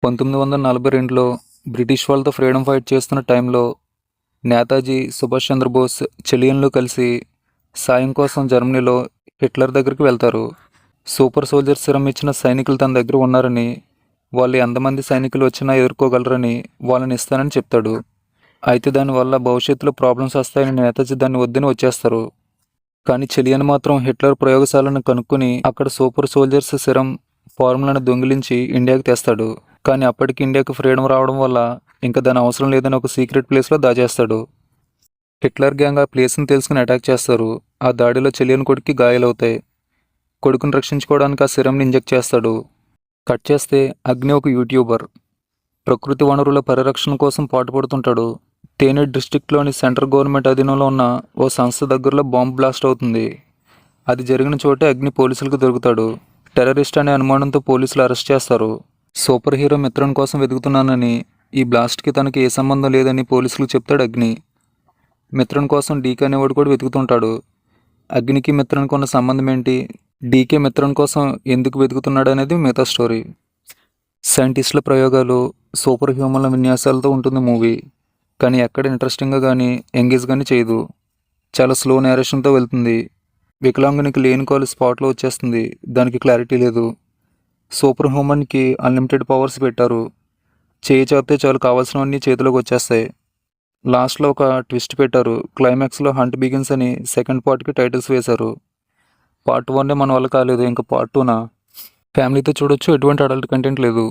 1942లో British వాళ్ళతో freedom fight చేస్తున్న టైంలో నేతాజీ సుభాష్ చంద్రబోస్ చిలియన్లు కలిసి సాయం కోసం జర్మనీలో హిట్లర్ దగ్గరికి వెళ్తారు. సూపర్ సోల్జర్ సిరం ఇచ్చిన సైనికులు తన దగ్గర ఉన్నారని, వాళ్ళు ఎంతమంది సైనికులు వచ్చినా ఎదుర్కోగలరని వాళ్ళని ఇస్తానని చెప్తాడు. అయితే దానివల్ల భవిష్యత్తులో ప్రాబ్లమ్స్ వస్తాయని నేతాజీ దాన్ని వద్దని వచ్చేస్తారు. కానీ చిలియన్ మాత్రం హిట్లర్ ప్రయోగశాలను కనుక్కొని అక్కడ సూపర్ సోల్జర్స్ సిరం ఫార్ములను దొంగిలించి ఇండియాకి తెస్తాడు. కానీ అప్పటికి ఇండియాకి ఫ్రీడమ్ రావడం వల్ల ఇంకా దాని అవసరం లేదని ఒక సీక్రెట్ ప్లేస్లో దాచేస్తాడు. హిట్లర్ గ్యాంగ్ ఆ ప్లేస్ని తెలుసుకుని అటాక్ చేస్తారు. ఆ దాడిలో చిలియన్ కొడుక్కి గాయాలవుతాయి. కొడుకుని రక్షించుకోవడానికి ఆ సిరంని ఇంజెక్ట్ చేస్తాడు. కట్ చేస్తే అగ్ని ఒక యూట్యూబర్. ప్రకృతి వనరుల పరిరక్షణ కోసం పాటుపడుతుంటాడు. తేనె డిస్ట్రిక్ట్లోని సెంట్రల్ గవర్నమెంట్ అధీనంలో ఉన్న ఓ సంస్థ దగ్గరలో బాంబు బ్లాస్ట్ అవుతుంది. అది జరిగిన చోటే అగ్ని పోలీసులకు దొరుకుతాడు. టెర్రరిస్ట్ అనే అనుమానంతో పోలీసులు అరెస్ట్ చేస్తారు. సూపర్ హీరో మిత్రుని కోసం వెతుకుతున్నానని, ఈ బ్లాస్ట్కి తనకి ఏ సంబంధం లేదని పోలీసులకు చెప్తాడు అగ్ని. మిత్రుని కోసం డీకే అనేవాడు కూడా వెతుకుతుంటాడు. అగ్నికి మిత్రునికి ఉన్న సంబంధం ఏంటి, డీకే మిత్రుని కోసం ఎందుకు వెతుకుతున్నాడు అనేది మిగతా స్టోరీ. సైంటిస్టుల ప్రయోగాలు, సూపర్ హ్యూమన్ల విన్యాసాలతో ఉంటుంది మూవీ. కానీ ఎక్కడ ఇంట్రెస్టింగ్గా కానీ ఎంగేజ్ కానీ చేయదు. చాలా స్లో నేరేషన్తో వెళ్తుంది. వికలాంగునికి లేని కాలు స్పాట్లో వచ్చేస్తుంది. దానికి క్లారిటీ లేదు. సూపర్ హ్యూమన్కి అన్లిమిటెడ్ పవర్స్ పెట్టారు. చేయి చాపితే చాలు కావాల్సినవన్నీ చేతిలోకి వచ్చేస్తాయి. లాస్ట్లో ఒక ట్విస్ట్ పెట్టారు. క్లైమాక్స్లో హంట్ బిగిన్స్ అని సెకండ్ పార్ట్కి టైటిల్స్ వేశారు. పార్ట్ 1 మన వల్ల కాలేదు, ఇంకా పార్ట్ 2నా? ఫ్యామిలీతో చూడొచ్చు, ఎటువంటి అడల్ట్ కంటెంట్ లేదు.